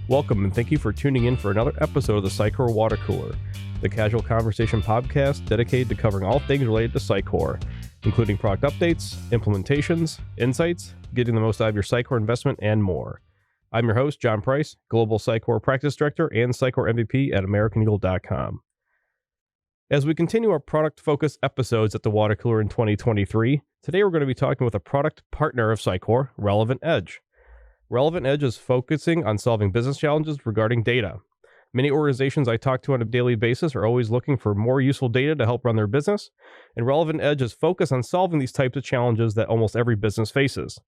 Welcome and thank you for tuning in for another episode of the Sitecore Water Cooler, the casual conversation podcast dedicated to covering all things related to Sitecore, including product updates, implementations, insights, getting the most out of your Sitecore investment, and more. I'm your host, Jon Price, Global Sitecore Practice Director and Sitecore MVP at AmericanEagle.com. As we continue our product-focused episodes at the Water Cooler in 2023, today we're going to be talking with a product partner of Sitecore, RelevantEdge. RelevantEdge is focusing on solving business challenges regarding data. Many organizations I talk to on a daily basis are always looking for more useful data to help run their business, and RelevantEdge is focused on solving these types of challenges that almost every business faces.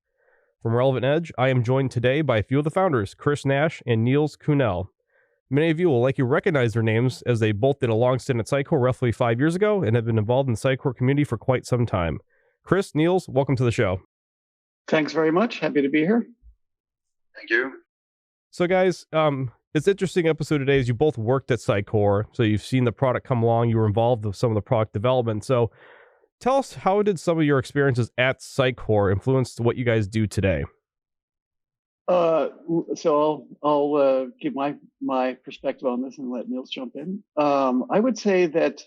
From RelevantEdge, I am joined today by a few of the founders, Chris Nash and Niels Kuhnel. Many of you will likely recognize their names as they both did a long stint at Sitecore roughly 5 years ago and have been involved in the Sitecore community for quite some time. Chris, Niels, welcome to the show. Thanks very much. Happy to be here. Thank you. So guys, it's an interesting episode today as you both worked at Sitecore, so you've seen the product come along, you were involved with some of the product development. So tell us, how did some of your experiences at Sitecore influence what you guys do today? So I'll give my perspective on this and let Niels jump in. I would say that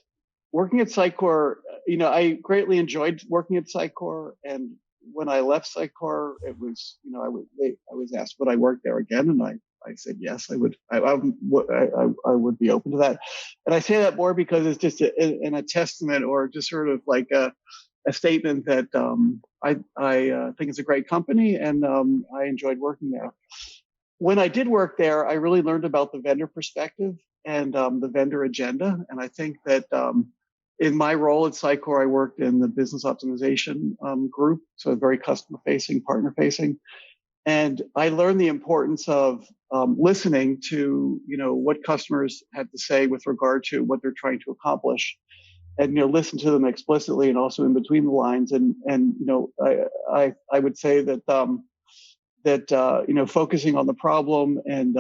working at Sitecore, I greatly enjoyed working at Sitecore, and when I left Sitecore, it was, I was asked would I work there again, and I said yes, I would. I would be open to that, and I say that more because it's just a testament, or just sort of like a statement that I think it's a great company, and I enjoyed working there. When I did work there, I really learned about the vendor perspective and the vendor agenda, and I think that in my role at Sitecore, I worked in the business optimization group, so very customer-facing, partner-facing. And I learned the importance of listening to, what customers had to say with regard to what they're trying to accomplish, and listen to them explicitly and also in between the lines. And I would say that focusing on the problem and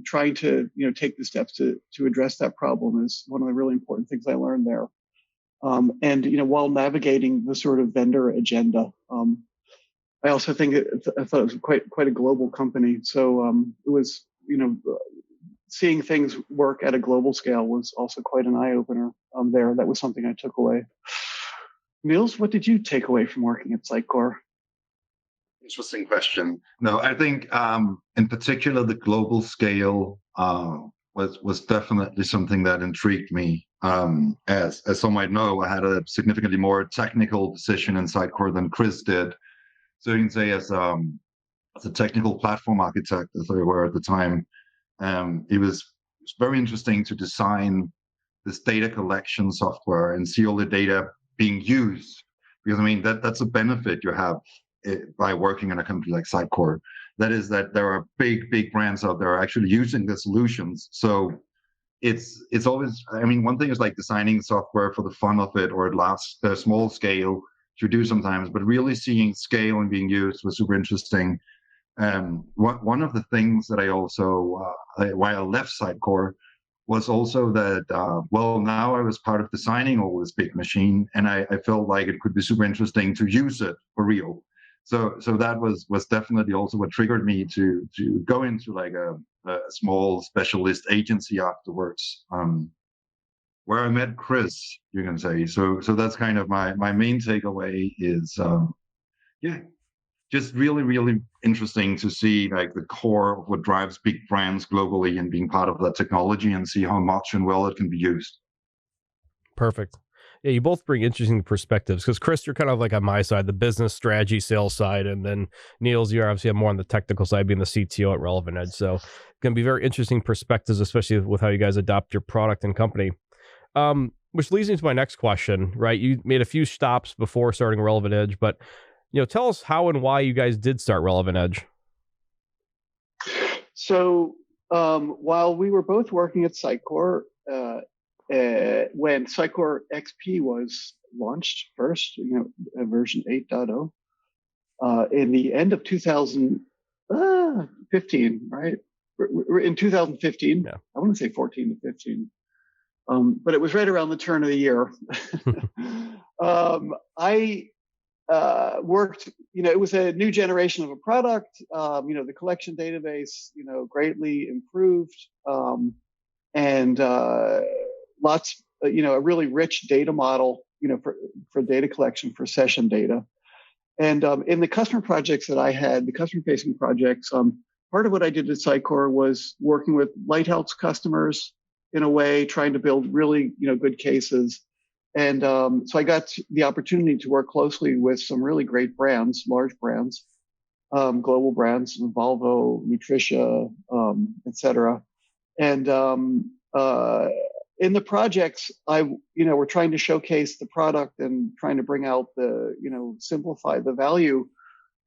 trying to take the steps to address that problem is one of the really important things I learned there. And while navigating the sort of vendor agenda. I also think I thought it was quite a global company. So it was, seeing things work at a global scale was also quite an eye opener there. That was something I took away. Niels, what did you take away from working at Sitecore? Interesting question. No, I think in particular the global scale was definitely something that intrigued me. As some might know, I had a significantly more technical position in Sitecore than Chris did. So you can say as a technical platform architect, as they were at the time, it was very interesting to design this data collection software and see all the data being used. Because that's a benefit you have by working in a company like Sitecore. That is that there are big brands out there actually using the solutions. So it's always, one thing is like designing software for the fun of it, or at small scale, you do sometimes, but really seeing scale and being used was super interesting. One of the things that I also, why I left Sitecore, was also that, now I was part of designing all this big machine, and I felt like it could be super interesting to use it for real. So that was definitely also what triggered me to go into like a small specialist agency afterwards. Where I met Chris, you can say. So that's kind of my main takeaway is, just really, really interesting to see like the core of what drives big brands globally and being part of that technology and see how much and well it can be used. Perfect. Yeah, you both bring interesting perspectives, because Chris, you're kind of like on my side, the business strategy sales side, and then Niels, you're obviously more on the technical side, being the CTO at RelevantEdge. So it's going to be very interesting perspectives, especially with how you guys adopt your product and company. Which leads me to my next question, right? You made a few stops before starting RelevantEdge, but tell us how and why you guys did start RelevantEdge. So while we were both working at Sitecore, when Sitecore XP was launched first, version 8.0, in the end of 2015, right? In 2015, yeah. I want to say 14 to 15. But it was right around the turn of the year. worked, it was a new generation of a product. The collection database, greatly improved, and lots, a really rich data model, for data collection for session data. And in the customer projects that I had, the customer-facing projects, part of what I did at Sitecore was working with lighthouse customers in a way, trying to build really, good cases. And so I got the opportunity to work closely with some really great brands, large brands, global brands, Volvo, Nutricia, et cetera. And in the projects, we're trying to showcase the product and trying to bring out simplify the value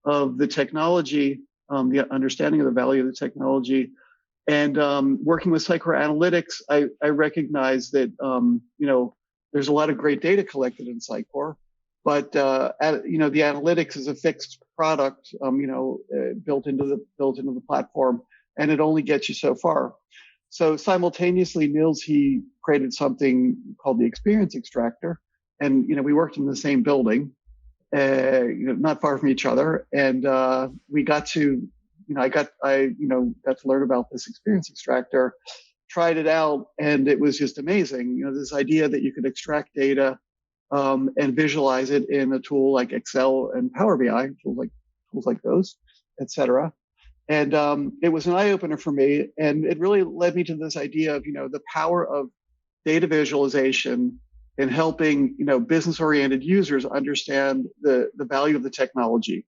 of the technology, the understanding of the value of the technology. And working with Sitecore Analytics, I recognize that, there's a lot of great data collected in Sitecore, but the analytics is a fixed product, built into the platform, and it only gets you so far. So simultaneously, Niels, he created something called the Experience Extractor, and we worked in the same building, not far from each other, and we got to, I got to learn about this Experience Extractor. Tried it out, and it was just amazing. This idea that you could extract data and visualize it in a tool like Excel and Power BI, tools like those, et cetera. And it was an eye opener for me, and it really led me to this idea of the power of data visualization in helping business oriented users understand the value of the technology.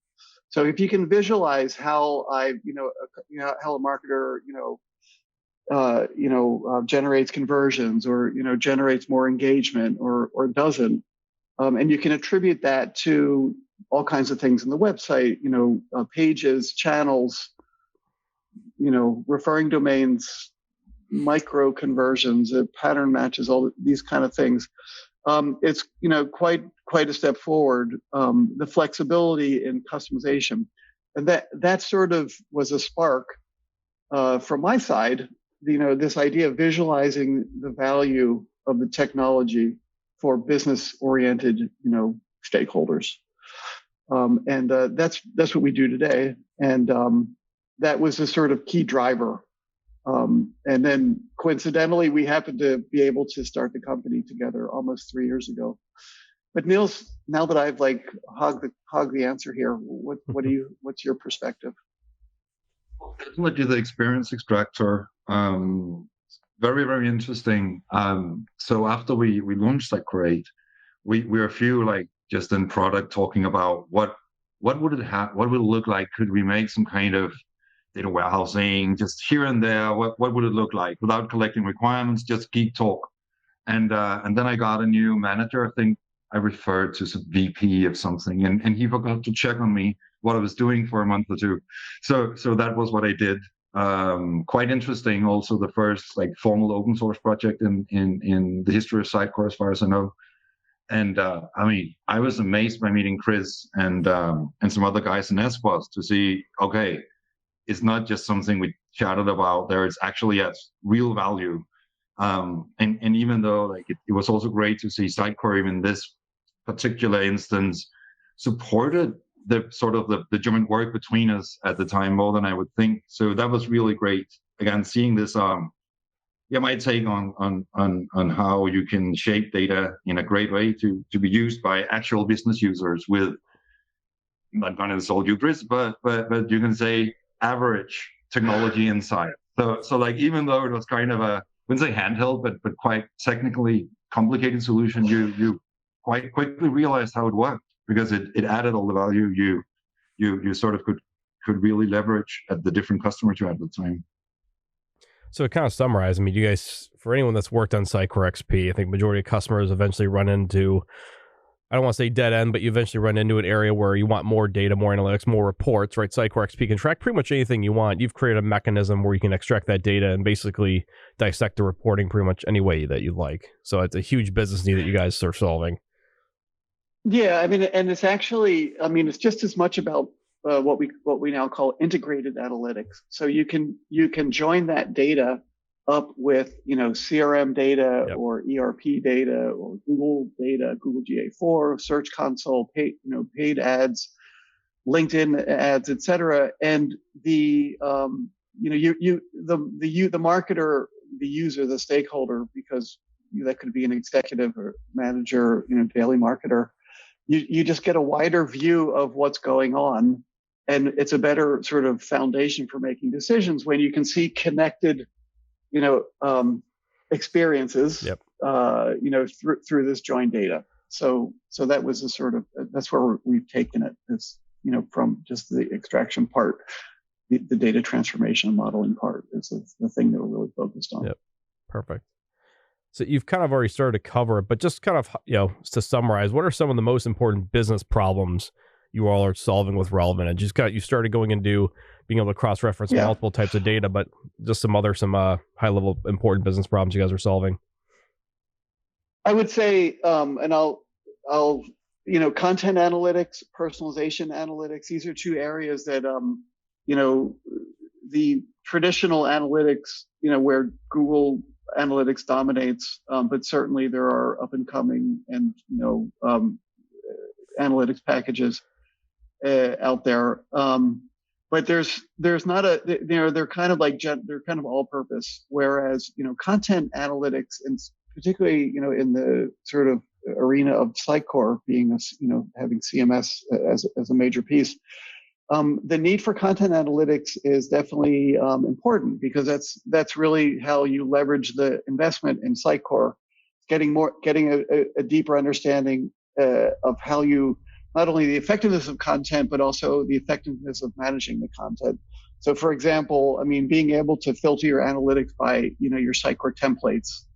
So if you can visualize how how a marketer generates conversions, or generates more engagement, or doesn't, and you can attribute that to all kinds of things in the website, pages, channels, referring domains, micro conversions, pattern matches, all these kind of things. It's quite a step forward. The flexibility in customization, and that sort of was a spark from my side. This idea of visualizing the value of the technology for business-oriented, stakeholders, and that's what we do today. And that was a sort of key driver. And then coincidentally, we happened to be able to start the company together almost 3 years ago. But Niels, now that I've hogged the answer here, what's your perspective? Definitely the Experience Extractor. Very, very interesting. So after we launched Sitecore 8, we were a few just in product talking about what would it look like? Could we make some kind of data warehousing just here and there? What would it look like without collecting requirements? Just geek talk. And then I got a new manager. I think I referred to some VP of something, and he forgot to check on me what I was doing for a month or two. So that was what I did. Quite interesting. Also, the first formal open source project in the history of Sitecore, as far as I know. And I was amazed by meeting Chris and some other guys in SPOS to see, okay, it's not just something we chatted about. There is actually a real value. And even though it was also great to see Sitecore in this particular instance supported the sort of the joint work between us at the time more than I would think. So that was really great. Again, seeing this, my take on how you can shape data in a great way to be used by actual business users with, I'm not going to insult you, Chris, but you can say average technology insight. So even though it was kind of I wouldn't say handheld, but quite technically complicated solution, you quite quickly realized how it worked, because it added all the value you sort of could really leverage at the different customers you had at the time. So to kind of summarize, you guys, for anyone that's worked on Sitecore XP, I think majority of customers eventually run into, I don't want to say dead end, but you eventually run into an area where you want more data, more analytics, more reports, right? Sitecore XP can track pretty much anything you want. You've created a mechanism where you can extract that data and basically dissect the reporting pretty much any way that you like. So it's a huge business need that you guys are solving. Yeah, and it's actually, it's just as much about what we now call integrated analytics. So you can join that data up with, CRM data Yep. or ERP data or Google data, Google GA4, Search Console, paid ads, LinkedIn ads, etc. And the the marketer, the user, the stakeholder, because that could be an executive or manager, daily marketer. You just get a wider view of what's going on, and it's a better sort of foundation for making decisions when you can see connected, experiences, Yep. through this joined data. So that was a sort of, that's where we've taken it. It's, from just the extraction part, the data transformation and modeling part is the thing that we're really focused on. Yep. Perfect. So you've kind of already started to cover it, but just kind of, to summarize, what are some of the most important business problems you all are solving with RelevantEdge? You started going into being able to cross-reference multiple types of data, but just some high-level important business problems you guys are solving. I would say, and I'll content analytics, personalization analytics. These are two areas that, the traditional analytics, where Google Analytics dominates, but certainly there are up and coming and analytics packages out there. But there's not they're kind of they're kind of all purpose. Whereas content analytics, and particularly in the sort of arena of Sitecore being having CMS as a major piece. The need for content analytics is definitely important, because that's really how you leverage the investment in Sitecore, getting a deeper understanding of how you, not only the effectiveness of content, but also the effectiveness of managing the content. So, for example, being able to filter your analytics by your Sitecore templates,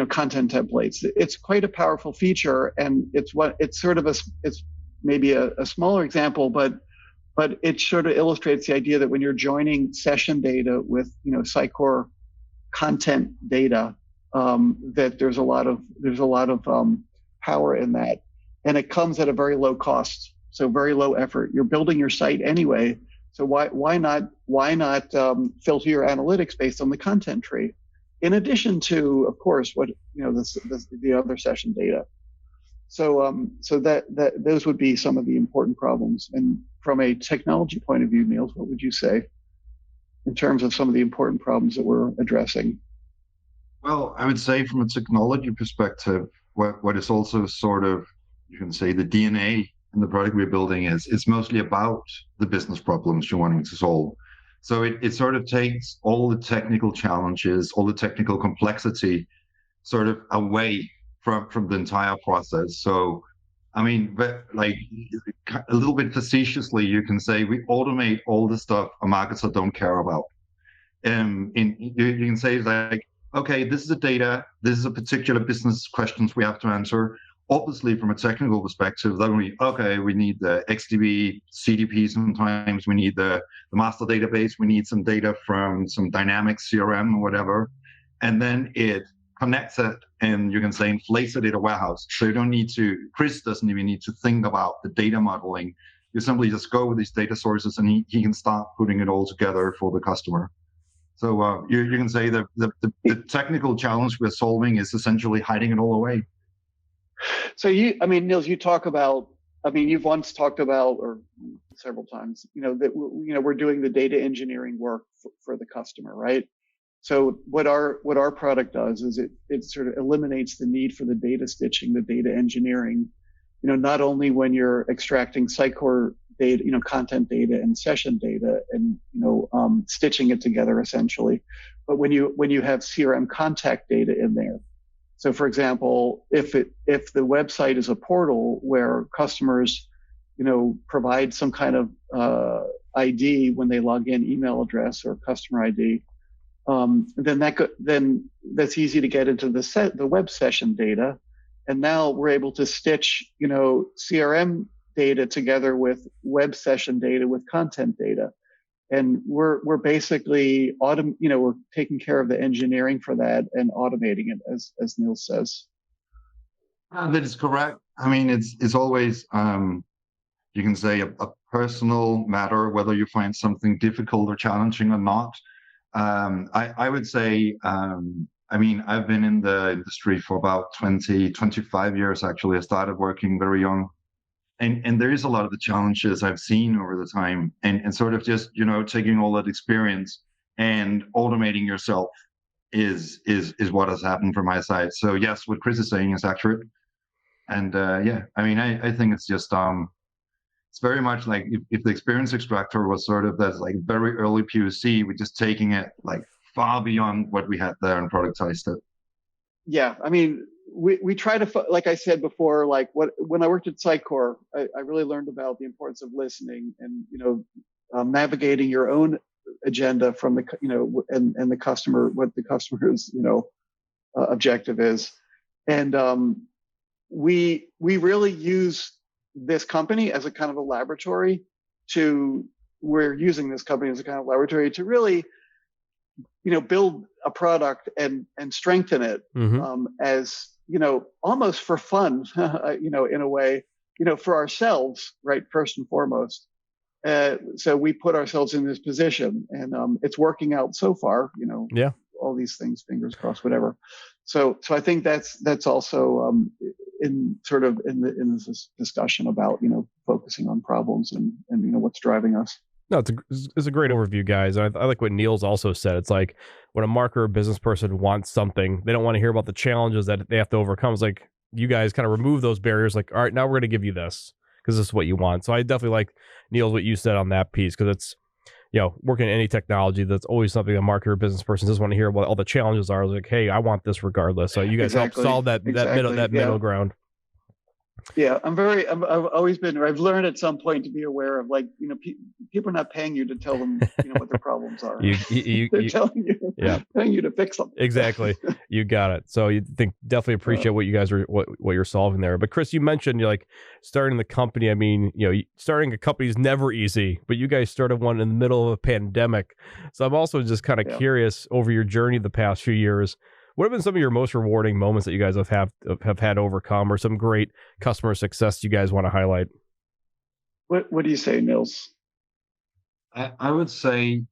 content templates. It's quite a powerful feature, and it's maybe a smaller example, but it sort of illustrates the idea that when you're joining session data with Sitecore content data, that there's a lot of power in that, and it comes at a very low cost, so very low effort. You're building your site anyway, so why not filter your analytics based on the content tree, in addition to, of course, what the other session data. So that those would be some of the important problems. And from a technology point of view, Niels, what would you say in terms of some of the important problems that we're addressing? Well, I would say from a technology perspective, what is also sort of, you can say, the DNA in the product we're building is it's mostly about the business problems you're wanting to solve. So it sort of takes all the technical challenges, all the technical complexity sort of away from the entire process. So, but like a little bit facetiously, you can say we automate all the stuff a marketer don't care about. You can say like, okay, this is the data, this is a particular business questions we have to answer. Obviously, from a technical perspective, then we need the XDB, CDP sometimes, we need the master database, we need some data from some dynamic CRM or whatever. And then it connects it and you can say inflates the data warehouse. So you don't need to, Chris doesn't even need to think about the data modeling. You simply just go with these data sources and he can start putting it all together for the customer. So you can say that the technical challenge we're solving is essentially hiding it all away. So Niels, you talk about, you've once talked about, or several times, that we're doing the data engineering work for the customer, right? So what our product does is it sort of eliminates the need for the data stitching, the data engineering, not only when you're extracting Sitecore data, content data and session data and, stitching it together essentially, but when you have CRM contact data in there. So for example, if the website is a portal where customers, provide some kind of ID when they log in, email address or customer ID, then that's easy to get into the web session data. And now we're able to stitch, CRM data together with web session data with content data. And we're basically we're taking care of the engineering for that and automating it, as Niels says. That is correct. It's always you can say a personal matter whether you find something difficult or challenging or not. I would say, I mean, I've been in the industry for about 25 years, actually. I started working very young. And there is a lot of the challenges I've seen over the time, and sort of just, taking all that experience and automating yourself is what has happened from my side. So yes, what Chris is saying is accurate. And yeah, I mean, I think it's just it's very much like if the Experience Extractor was sort of that like very early POC, we're just taking it like far beyond what we had there and productized it. Yeah, I mean, we try to, like I said before, like when I worked at Sitecore, I really learned about the importance of listening and navigating your own agenda from the and the customer, what the customer's objective is, and we really use this company as a kind of a laboratory we're using this company as a kind of laboratory to really build a product and strengthen it, as almost for fun, in a way, for ourselves, right, first and foremost. So we put ourselves in this position, and it's working out so far. Yeah. All these things, fingers crossed, whatever. So I think that's also in this discussion about focusing on problems and what's driving us. No, it's a great overview, guys. I like what Niels also said. It's like when a marketer or business person wants something, they don't want to hear about the challenges that they have to overcome. It's like you guys kind of remove those barriers. Like, all right, now we're going to give you this because this is what you want. So I definitely like, Niels, what you said on that piece, because it's, working in any technology, that's always something a marketer or business person doesn't want to hear what all the challenges are. Like, hey, I want this regardless. So you guys help solve that middle ground. Yeah, I've always been, or I've learned at some point to be aware of, like, people are not paying you to tell them, what their problems are. They're telling you to fix them. Exactly. You got it. So you definitely appreciate what you guys are, what you're solving there. But Chris, you mentioned, you're like starting the company. I mean, starting a company is never easy, but you guys started one in the middle of a pandemic. So I'm also just kind of curious over your journey the past few years. What have been some of your most rewarding moments that you guys have had overcome, or some great customer success you guys want to highlight? What do you say, Niels? I would say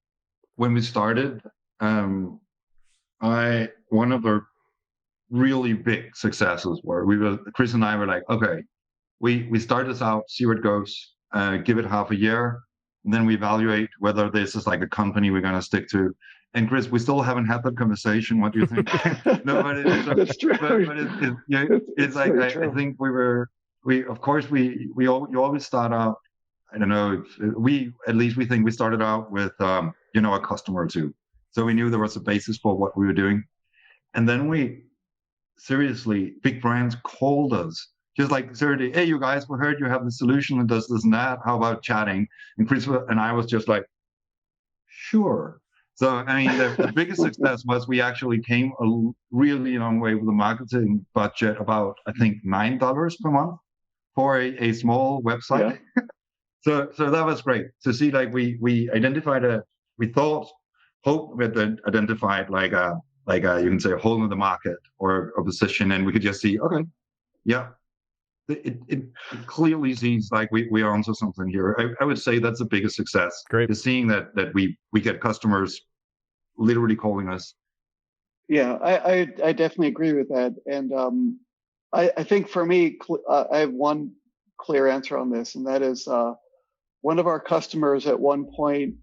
when we started, one of the really big successes Chris and I were like, okay, we start this out, see where it goes, give it half a year, and then we evaluate whether this is like a company we're going to stick to. And Chris, we still haven't had that conversation. What do you think? No, but that's true. It's like I think you always start out. I don't know. We think we started out with a customer or two, so we knew there was a basis for what we were doing, and then big brands called us. Just like, seriously, hey, you guys, we heard you have the solution that does this and that. How about chatting? And Chris and I was just like, sure. So, I mean, the biggest success was we actually came a really long way with a marketing budget, about, I think, $9 per month for a small website. Yeah. So that was great to see. Like we identified we had identified like a you can say a hole in the market or a position, and we could just see, okay, yeah. It clearly seems like we are onto something here. I would say that's the biggest success. Great. Is seeing that we get customers literally calling us. Yeah, I definitely agree with that. And I think for me, I have one clear answer on this, and that is one of our customers at one point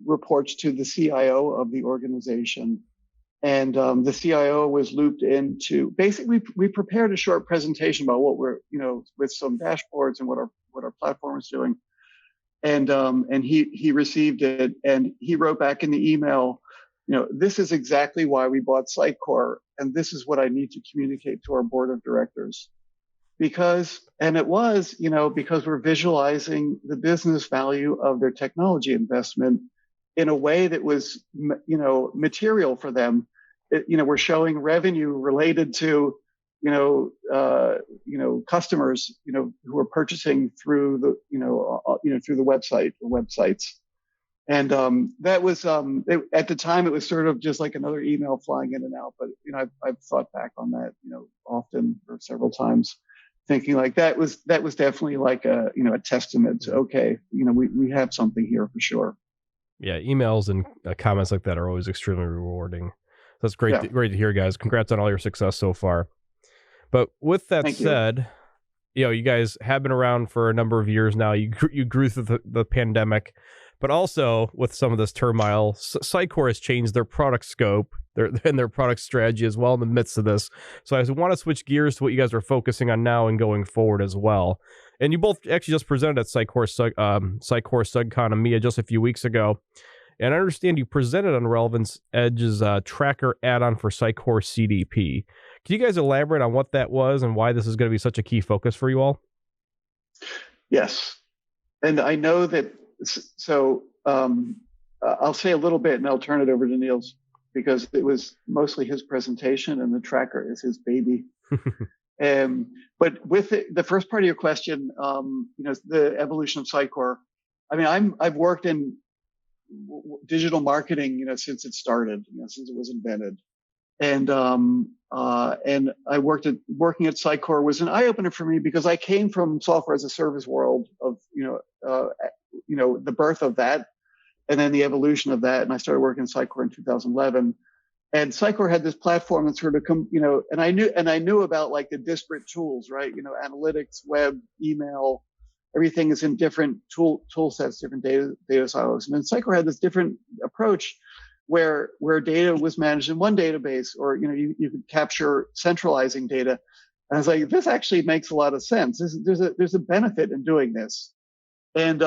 reports to the CIO of the organization. And the CIO was looped into, basically, we prepared a short presentation about what we're, with some dashboards and what our platform is doing. And he received it, and he wrote back in the email, this is exactly why we bought Sitecore, and this is what I need to communicate to our board of directors. Because we're visualizing the business value of their technology investment in a way that was, material for them. We're showing revenue related to, customers, who are purchasing through the, through the website or websites. And that was, at the time, it was sort of just like another email flying in and out. But, I've thought back on that, often or several times, thinking like that was definitely like a testament to, okay, we have something here for sure. Yeah, emails and comments like that are always extremely rewarding. That's great. Yeah. Great to hear, guys. Congrats on all your success so far. But with that Thank you. said, you guys have been around for a number of years now. You grew through the pandemic, but also with some of this turmoil, Sitecore has changed their product scope and their product strategy as well in the midst of this. So I want to switch gears to what you guys are focusing on now and going forward as well. And you both actually just presented at Sitecore SUGCon EMEA just a few weeks ago. And I understand you presented on RelevantEdge's tracker add-on for Sitecore CDP. Can you guys elaborate on what that was and why this is going to be such a key focus for you all? Yes. And I know that, so I'll say a little bit and I'll turn it over to Niels because it was mostly his presentation and the tracker is his baby. But with the first part of your question, the evolution of Sitecore, I mean, I've worked in digital marketing, since it started, since it was invented. And I working at Sitecore was an eye opener for me because I came from software as a service world of, the birth of that and then the evolution of that. And I started working at Sitecore in 2011. And Sitecore had this platform that sort of and I knew about like the disparate tools, right? Analytics, web, email, everything is in different tool sets, different data silos. And then Sitecore had this different approach where data was managed in one database, or you could capture centralizing data. And I was like, this actually makes a lot of sense. There's a benefit in doing this. And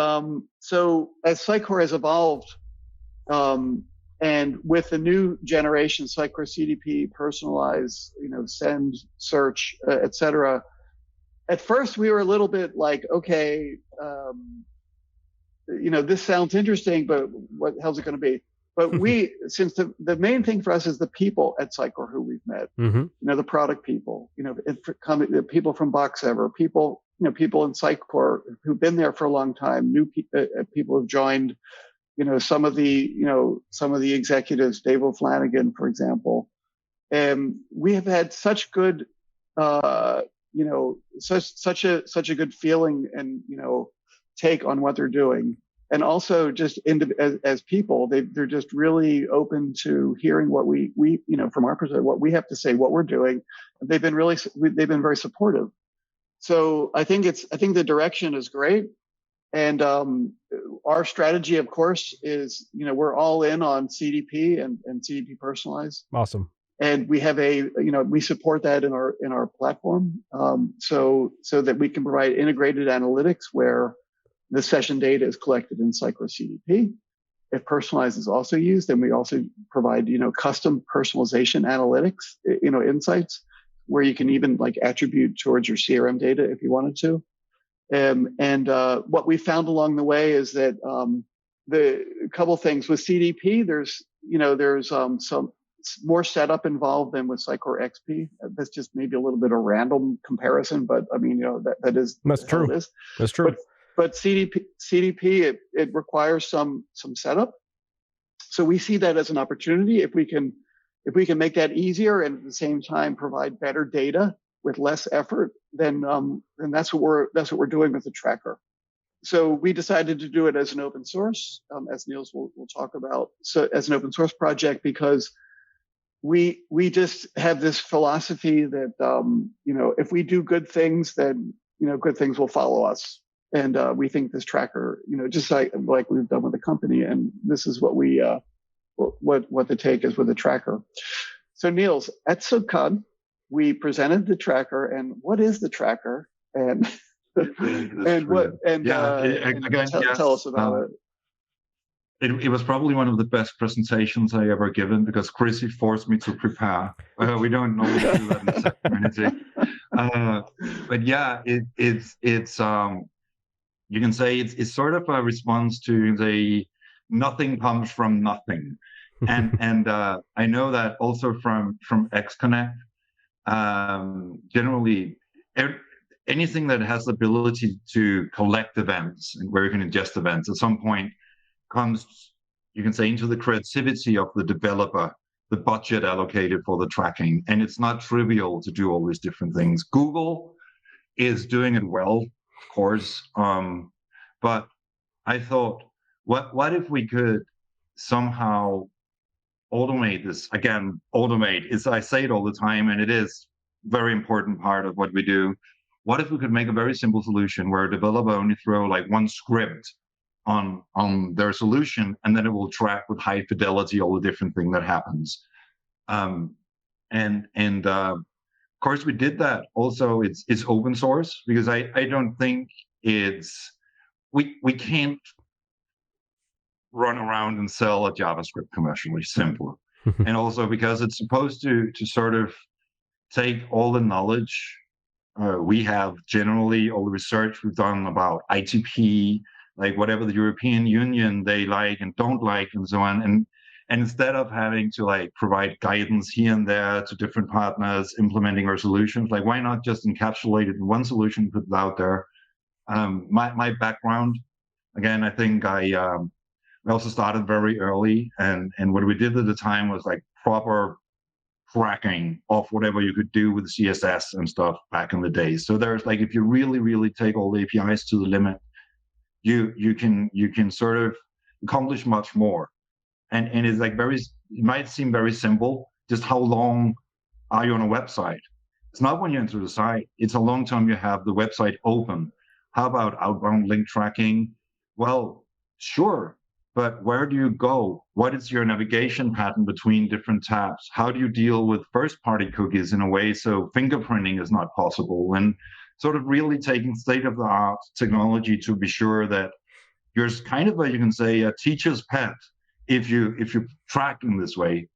so as Sitecore has evolved, and with the new generation, Sitecore CDP, personalize, send, search, etc. At first, we were a little bit like, okay, this sounds interesting, but what the hell's it going to be? But since the main thing for us is the people at Sitecore who we've met, the product people, the people from BoxEver, people in Sitecore who've been there for a long time, new people who've joined, some of the executives, Dave O'Flanagan, for example. And we have had such good, such a good feeling and, take on what they're doing. And also just as people, they're just really open to hearing what we from our perspective, what we have to say, what we're doing. They've been very supportive. So I think the direction is great. And our strategy, of course, is, we're all in on CDP and CDP personalized. Awesome. And we have we support that in our platform, so that we can provide integrated analytics where the session data is collected in Sitecore CDP. If personalized is also used, then we also provide, custom personalization analytics, insights where you can even like attribute towards your CRM data if you wanted to. And what we found along the way is that the couple things with CDP, there's some more setup involved than with Sitecore XP. That's just maybe a little bit of random comparison, but I mean, that's true. That's true. But CDP, it requires some setup. So we see that as an opportunity. If we can make that easier and at the same time provide better data with less effort, then that's what we're doing with the tracker. So we decided to do it as an open source, as Niels will talk about, so as an open source project, because we just have this philosophy that if we do good things, then good things will follow us. And we think this tracker, just like we've done with the company, and this is what we what the take is with the tracker. So Niels, at SUGCon, we presented the tracker, and what is the tracker, and tell us about it. It was probably one of the best presentations I ever given because Chrissy forced me to prepare. We don't normally do that in the community. But yeah, it's you can say it's sort of a response to the nothing comes from nothing. And I know that also from XConnect, generally anything that has the ability to collect events and where you can ingest events at some point comes, you can say, into the creativity of the developer, the budget allocated for the tracking. And it's not trivial to do all these different things. Google is doing it well, of course. But I thought, what if we could somehow automate this. Again, automate is, I say it all the time, and it is a very important part of what we do. What if we could make a very simple solution where a developer only throw like one script on their solution, and then it will track with high fidelity all the different thing that happens. Of course we did that. Also, it's open source, because I don't think we can't run around and sell a JavaScript commercially, simple. And also because it's supposed to sort of take all the knowledge we have, generally all the research we've done about ITP, like whatever the European Union they like and don't like, and so on. And instead of having to like provide guidance here and there to different partners implementing our solutions, like why not just encapsulate it in one solution, put it out there? My background, again, I think I also started very early, and what we did at the time was like proper cracking of whatever you could do with CSS and stuff back in the day. So there's like, if you really take all the APIs to the limit, you can sort of accomplish much more. And it's like it might seem very simple, just how long are you on a website? It's not when you enter the site, it's how long time you have the website open. How about outbound link tracking? Well, sure, but where do you go? What is your navigation pattern between different tabs? How do you deal with first-party cookies in a way so fingerprinting is not possible? And sort of really taking state-of-the-art technology to be sure that you're kind of, you can say, a teacher's pet if you track in this way.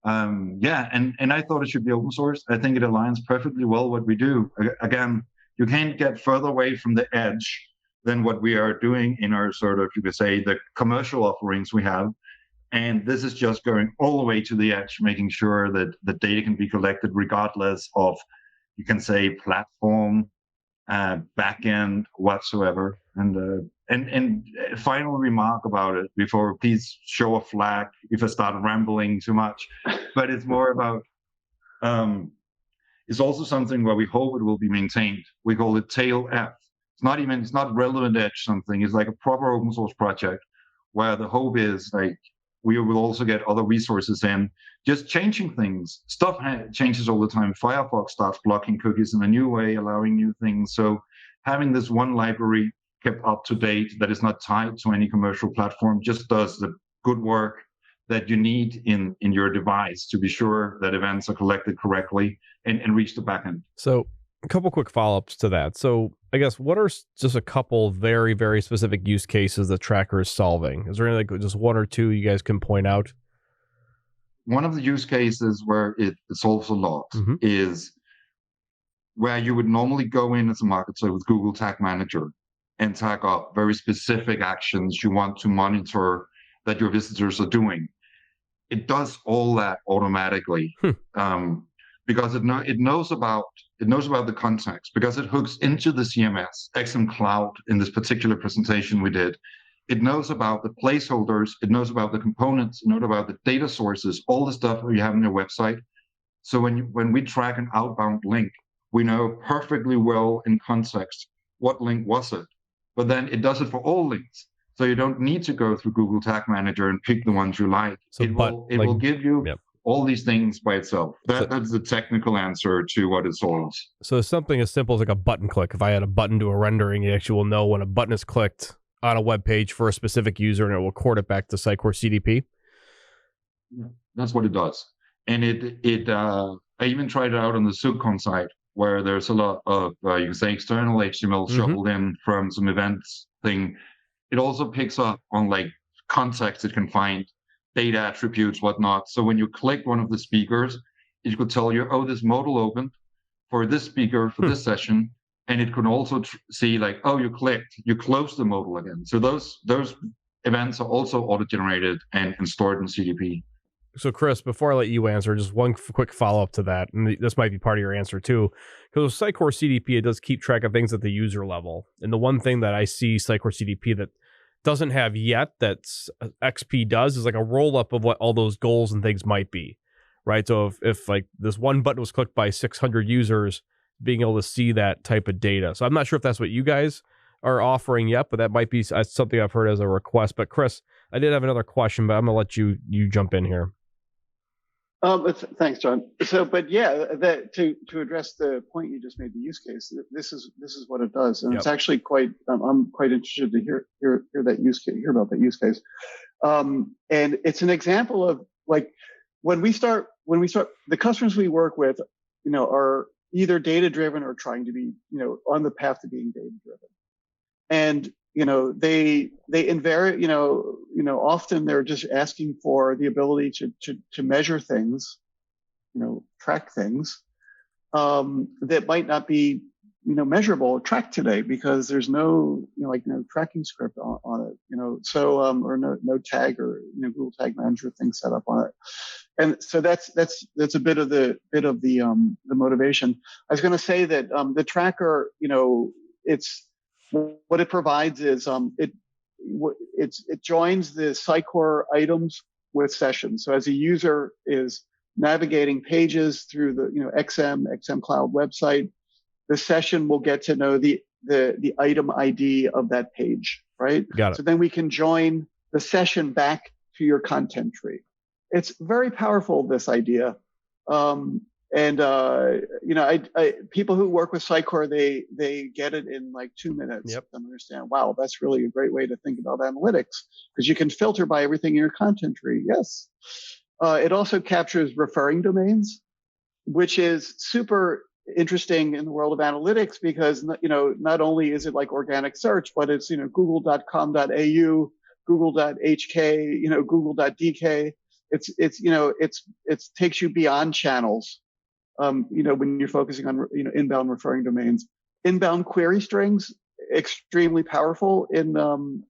And I thought it should be open source. I think it aligns perfectly well what we do. Again, you can't get further away from the edge than what we are doing in our sort of, you could say, the commercial offerings we have. And this is just going all the way to the edge, making sure that the data can be collected regardless of, you can say, platform, backend, whatsoever. And final remark about it before, please show a flag if I start rambling too much. But it's more about, it's also something where we hope it will be maintained. We call it tail F. It's not RelevantEdge something. It's like a proper open source project where the hope is like we will also get other resources in, just changing things. Stuff changes all the time. Firefox starts blocking cookies in a new way, allowing new things. So having this one library kept up to date that is not tied to any commercial platform just does the good work that you need in your device to be sure that events are collected correctly and reach the backend. So a couple quick follow-ups to that. So I guess what are just a couple very, very specific use cases the tracker is solving? Is there any, like just one or two you guys can point out? One of the use cases where it solves a lot is where you would normally go in as a marketer with Google Tag Manager and tag up very specific actions you want to monitor that your visitors are doing. It does all that automatically because it knows about the context, because it hooks into the CMS, XM Cloud in this particular presentation we did. It knows about the placeholders, it knows about the components, it knows about the data sources, all the stuff that you have on your website. So when we track an outbound link, we know perfectly well in context what link was it. But then it does it for all links. So you don't need to go through Google Tag Manager and pick the ones you like. So it will give you all these things by itself. That's the technical answer to what it solves. So something as simple as like a button click. If I add a button to a rendering, you actually will know when a button is clicked on a web page for a specific user, and it will record it back to Sitecore CDP. That's what it does. And I even tried it out on the SUGCON site, where there's a lot of you can say external HTML shuffled in from some events thing. It also picks up on like context it can find, data attributes, whatnot. So when you click one of the speakers, it could tell you, oh, this modal opened for this speaker for this session. And it could also see like, oh, you clicked, you closed the modal again. So those events are also auto-generated and stored in CDP. So Chris, before I let you answer, just one quick follow-up to that, and this might be part of your answer too, because with Sitecore CDP, it does keep track of things at the user level. And the one thing that I see Sitecore CDP that doesn't have yet that XP does is like a roll-up of what all those goals and things might be, right? So if like this one button was clicked by 600 users, being able to see that type of data. So I'm not sure if that's what you guys are offering yet, but that might be something I've heard as a request. But Chris, I did have another question, but I'm gonna let you jump in here. Thanks, John. So, but yeah, that to address the point you just made, the use case. This is what it does, and it's actually quite. I'm quite interested to hear that use case, hear about that use case. And it's an example of like when we start the customers we work with, are either data driven or trying to be, on the path to being data driven, and they invariably, often they're just asking for the ability to measure things, track things, that might not be, measurable or tracked today because there's no, no tracking script on it, so, or no tag or, Google Tag Manager thing set up on it. And so that's a bit of the motivation. I was going to say that, the tracker, it's, what it provides is it joins the Sitecore items with sessions. So as a user is navigating pages through the XM Cloud website, the session will get to know the item ID of that page, right? Got it. So then we can join the session back to your content tree. It's very powerful, this idea. People who work with Sitecore, they get it in like 2 minutes and understand, wow, that's really a great way to think about analytics because you can filter by everything in your content tree. Yes. It also captures referring domains, which is super interesting in the world of analytics because, not only is it like organic search, but it's, google.com.au, google.hk, google.dk. It's takes you beyond channels. When you're focusing on, inbound referring domains, inbound query strings, extremely powerful in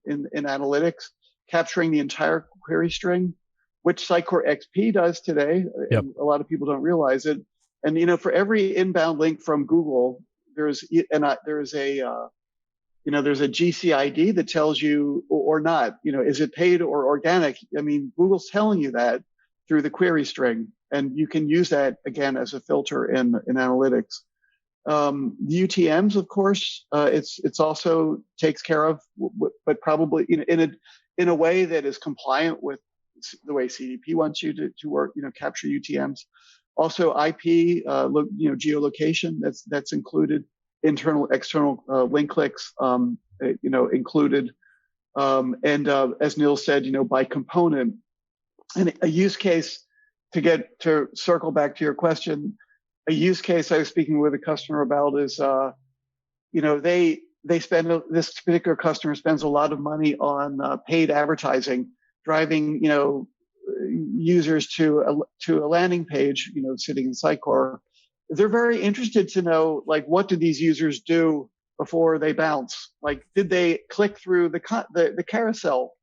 analytics, capturing the entire query string, which Sitecore XP does today. Yep. A lot of people don't realize it. And, for every inbound link from Google, there's a GCID that tells you or not, is it paid or organic? I mean, Google's telling you that through the query string. And you can use that again as a filter in analytics. The UTMs, of course, it's also takes care of, but probably in a way that is compliant with the way CDP wants you to work. Capture UTMs. Also IP, geolocation. That's included. Internal, external link clicks, included. And as Niels said, by component, and a use case. To circle back to your question, a use case I was speaking with a customer about is, this particular customer spends a lot of money on paid advertising, driving, users to a landing page, sitting in Sitecore. They're very interested to know, like, what did these users do before they bounce? Like, did they click through the carousel?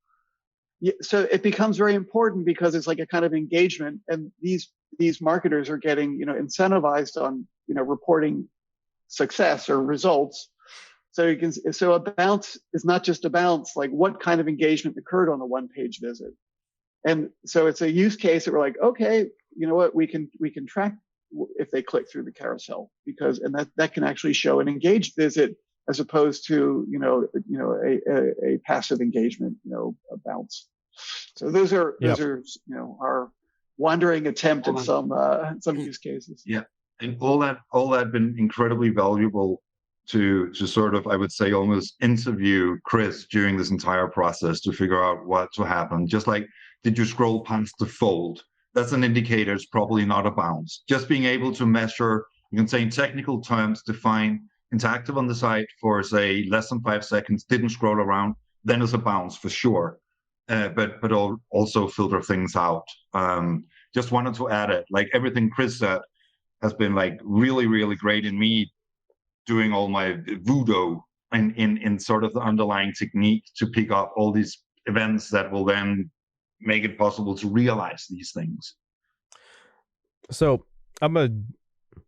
So it becomes very important because it's like a kind of engagement, and these marketers are getting, incentivized on, reporting success or results. So so a bounce is not just a bounce, like what kind of engagement occurred on a one-page visit. And so it's a use case that we're like, okay, you know what, we can track if they click through the carousel and that can actually show an engaged visit as opposed to, a passive engagement, a bounce. So those are our wandering attempt at some use cases. Yeah, and all that been incredibly valuable to sort of, I would say, almost interview Chris during this entire process to figure out what to happen. Just like, did you scroll past the fold? That's an indicator. It's probably not a bounce. Just being able to measure, you can say in technical terms, define interactive on the site for say less than 5 seconds, didn't scroll around, then it's a bounce for sure. But also filter things out. Just wanted to add it. Like everything Chris said has been like really, really great in me doing all my voodoo in sort of the underlying technique to pick up all these events that will then make it possible to realize these things. So I'm going to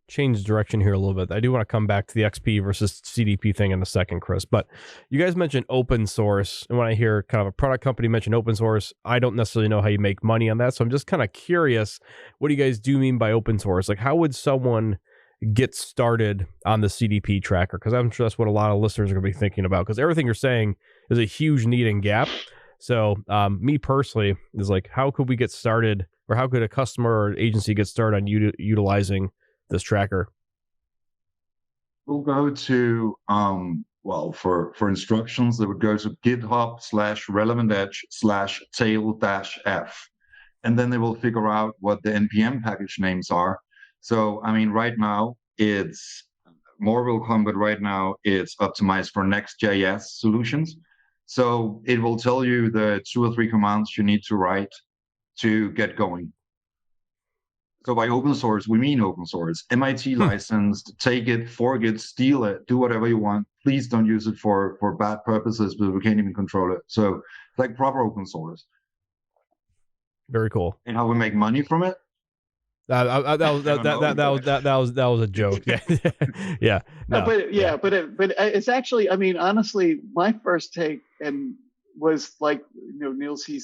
change direction here a little bit. I do want to come back to the XP versus CDP thing in a second, Chris, but you guys mentioned open source. And when I hear kind of a product company mention open source, I don't necessarily know how you make money on that. So I'm just kind of curious, what do you guys do mean by open source? Like, how would someone get started on the CDP tracker? Because I'm sure that's what a lot of listeners are going to be thinking about, because everything you're saying is a huge need and gap. So me personally is like, how could we get started, or how could a customer or agency get started on utilizing this tracker? We'll go to, for instructions, they would go to GitHub/RelevantEdge/tail-f. And then they will figure out what the NPM package names are. So, I mean, right now it's more will come, but right now it's optimized for Next.js solutions. So it will tell you the 2 or 3 commands you need to write to get going. So by open source, we mean open source, MIT licensed, take it, fork it, steal it, do whatever you want. Please don't use it for bad purposes, but we can't even control it. So like proper open source. Very cool. And how we make money from it? That was a joke. Yeah, yeah. No, but it's actually, I mean, honestly, my first take was like, Niels, he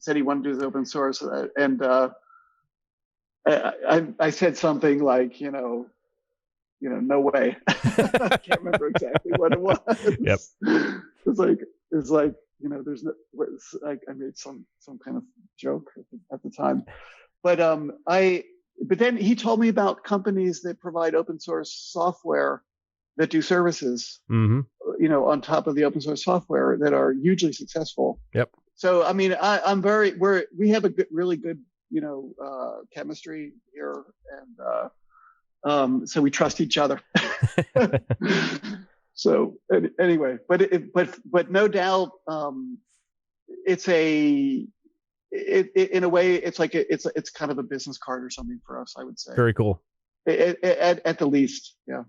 said he wanted to do this open source, and I said something like, no way. I can't remember exactly what it was. Yep. It's like there's no, I made some kind of joke at the time, but then he told me about companies that provide open source software that do services, on top of the open source software that are hugely successful. Yep. So, I mean, we have a really good, chemistry here, and so we trust each other. So anyway, but no doubt, it's in a way, it's like it's kind of a business card or something for us, I would say. Very cool. At the least, yeah.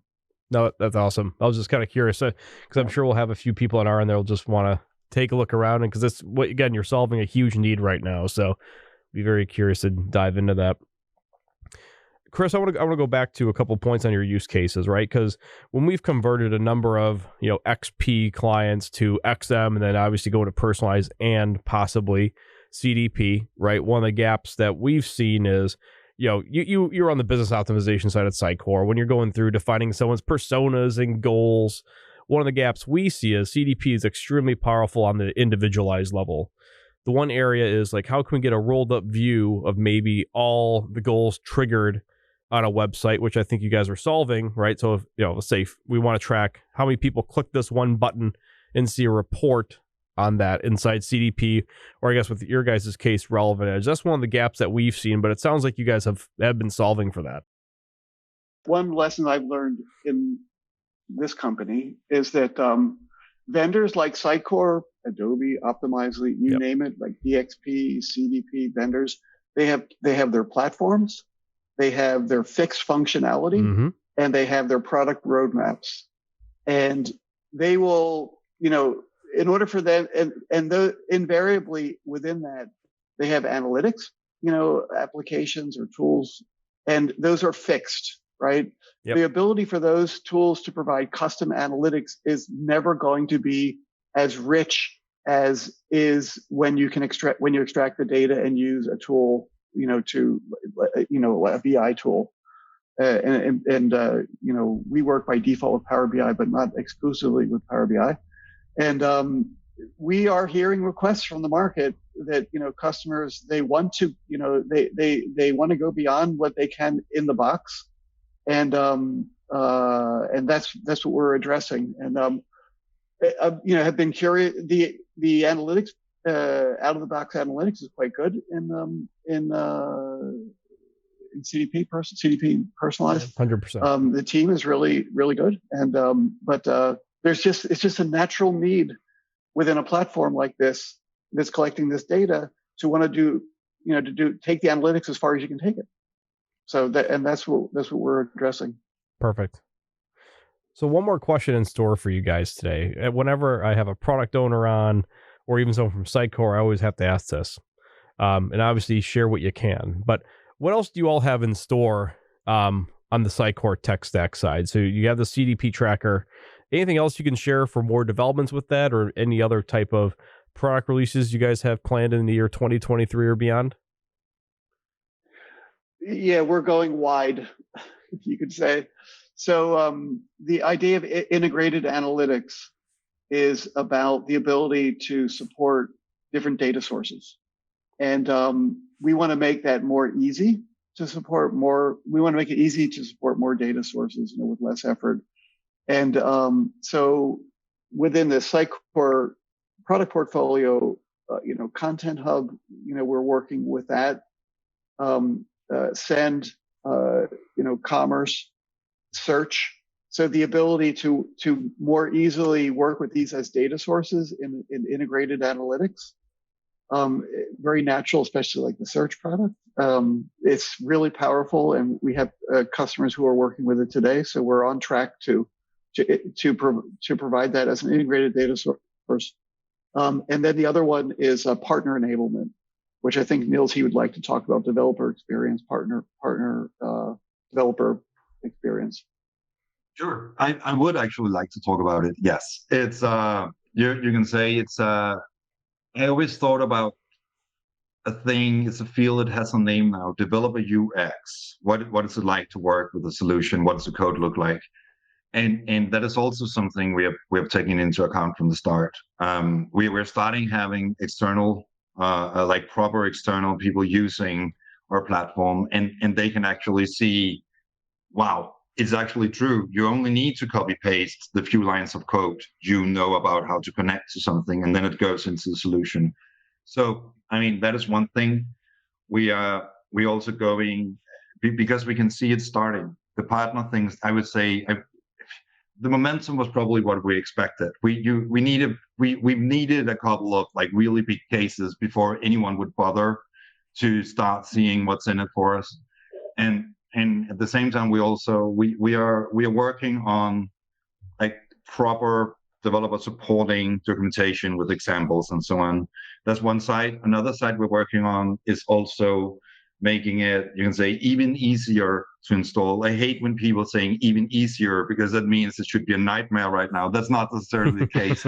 No, that's awesome. I was just kind of curious, because I'm sure we'll have a few people on our end that'll just want to take a look around, and because it's again, you're solving a huge need right now, so be very curious to dive into that. Chris, I want to go back to a couple points on your use cases, right? Because when we've converted a number of XP clients to XM, and then obviously going to personalize and possibly CDP, right? One of the gaps that we've seen is, you're on the business optimization side at Sitecore. When you're going through defining someone's personas and goals, one of the gaps we see is CDP is extremely powerful on the individualized level. The one area is like, how can we get a rolled up view of maybe all the goals triggered on a website, which I think you guys are solving, right? So if, let's say we want to track how many people click this one button and see a report on that inside CDP, or I guess with your guys' case, RelevantEdge. That's one of the gaps that we've seen, but it sounds like you guys have been solving for that. One lesson I've learned in this company is that vendors like Sitecore, Adobe, Optimizely, you name it, like DXP, CDP vendors, they have their platforms, they have their fixed functionality, and they have their product roadmaps. And they will, in order for them, and invariably within that, they have analytics, applications or tools, and those are fixed, right? Yep. The ability for those tools to provide custom analytics is never going to be as rich as is when you extract the data and use a tool, a BI tool. We work by default with Power BI, but not exclusively with Power BI. And we are hearing requests from the market that, customers, they want to, they want to go beyond what they can in the box. And that's what we're addressing. And, have been curious. The analytics, out of the box analytics is quite good in CDP personalized. 100%. The team is really, really good. And, it's just a natural need within a platform like this that's collecting this data to want to take the analytics as far as you can take it. So that's what we're addressing. Perfect. So one more question in store for you guys today. Whenever I have a product owner on, or even someone from Sitecore, I always have to ask this. And obviously share what you can. But what else do you all have in store on the Sitecore tech stack side? So you have the CDP tracker. Anything else you can share for more developments with that, or any other type of product releases you guys have planned in the year 2023 or beyond? Yeah, we're going wide. if you could say. So the idea of integrated analytics is about the ability to support different data sources. And we want to make that more easy to support more. We want to make it easy to support more data sources, with less effort. And so within the Sitecore product portfolio, Content Hub, we're working with that. Send, commerce, search. So the ability to more easily work with these as data sources in integrated analytics, very natural, especially like the search product. It's really powerful, and we have customers who are working with it today. So we're on track to provide that as an integrated data source. And then the other one is partner enablement, which I think Niels, he would like to talk about developer experience, partner developer experience. Sure. I would actually like to talk about it. Yes. It's, you can say it's, I always thought about it's a field that has a name now, developer UX. What is it like to work with a solution? What does the code look like? And that is also something we have taken into account from the start. We're starting having external, like proper external people using our platform, and they can actually see, wow, it's actually true. You only need to copy paste the few lines of code you know about how to connect to something, and then it goes into the solution. So, I mean, that is one thing. We also going, because we can see it starting. The partner things, I would say, the momentum was probably what we expected. We needed a couple of like really big cases before anyone would bother to start seeing what's in it for us. And at the same time, we are working on like proper developer supporting documentation with examples and so on. That's one side. Another side we're working on is also making it, you can say, even easier to install. I hate when people saying even easier, because that means it should be a nightmare right now. That's not necessarily the case.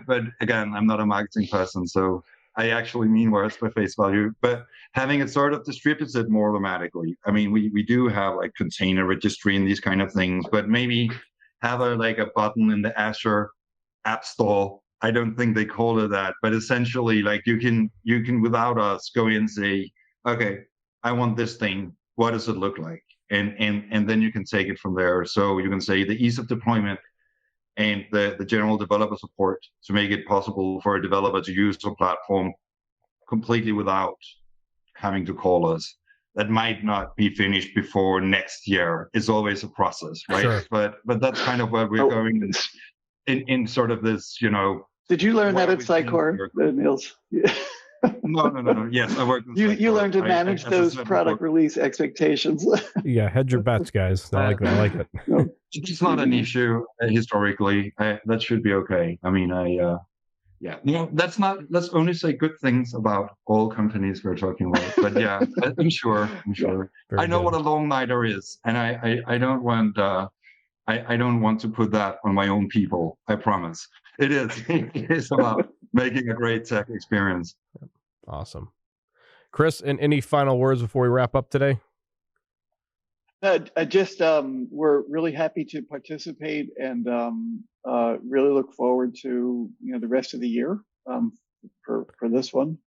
but again, I'm not a marketing person, so I actually mean words by face value. But having it sort of distributed more automatically. I mean, we do have like container registry and these kind of things, but maybe have a button in the Azure App Store. I don't think they call it that, but essentially, like you can without us go in and say, okay, I want this thing. What does it look like? And then you can take it from there. So you can say the ease of deployment and the general developer support to make it possible for a developer to use the platform completely without having to call us. That might not be finished before next year. It's always a process, right? Sure. But that's kind of where we're going in sort of this, Did you learn that at Sitecore, Niels? No. Yes, I worked. You learned to manage those product release expectations. Yeah, hedge your bets, guys. I like that. I like it. It's not an issue historically. That should be okay. I mean, yeah. Let's only say good things about all companies we're talking about. But yeah, I'm sure. I know what a long-nighter is, and I don't want. I don't want to put that on my own people. I promise. It is about making a great tech experience. Awesome. Chris, and any final words before we wrap up today? We're really happy to participate and really look forward to the rest of the year for this one.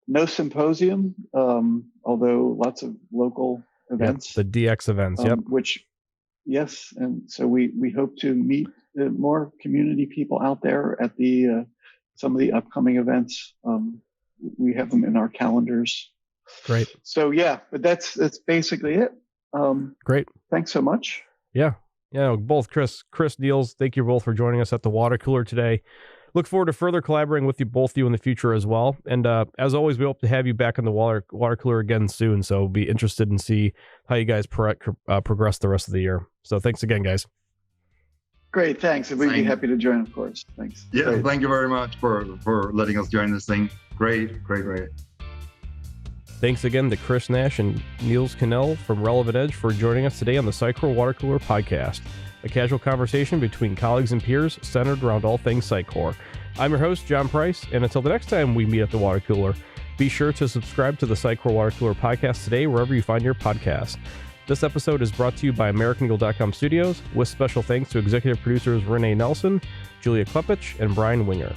No symposium, although lots of local events. Yep, the DX events, yep. Yes, and so we hope to meet more community people out there at some of the upcoming events. We have them in our calendars. Great. So yeah, but that's basically it. Great. Thanks so much. Yeah. Both Chris, Niels, thank you both for joining us at the water cooler today. Look forward to further collaborating with both of you in the future as well. And as always, we hope to have you back in the water cooler again soon. So be interested in see how you guys progress the rest of the year. So thanks again, guys. Great, thanks. And we'd be happy to join, of course. Thanks. Yeah, great. Thank you very much for letting us join this thing. Great. Thanks again to Chris Nash and Niels Kuhnel from RelevantEdge for joining us today on the Sitecore Water Cooler Podcast, a casual conversation between colleagues and peers centered around all things Sitecore. I'm your host, Jon Price, and until the next time we meet at the water cooler, Be sure to subscribe to the Sitecore Water Cooler podcast today wherever you find your podcast. This episode is brought to you by AmericanEagle.com Studios, with special thanks to executive producers Renee Nelson, Julia Klepich, and Brian Winger.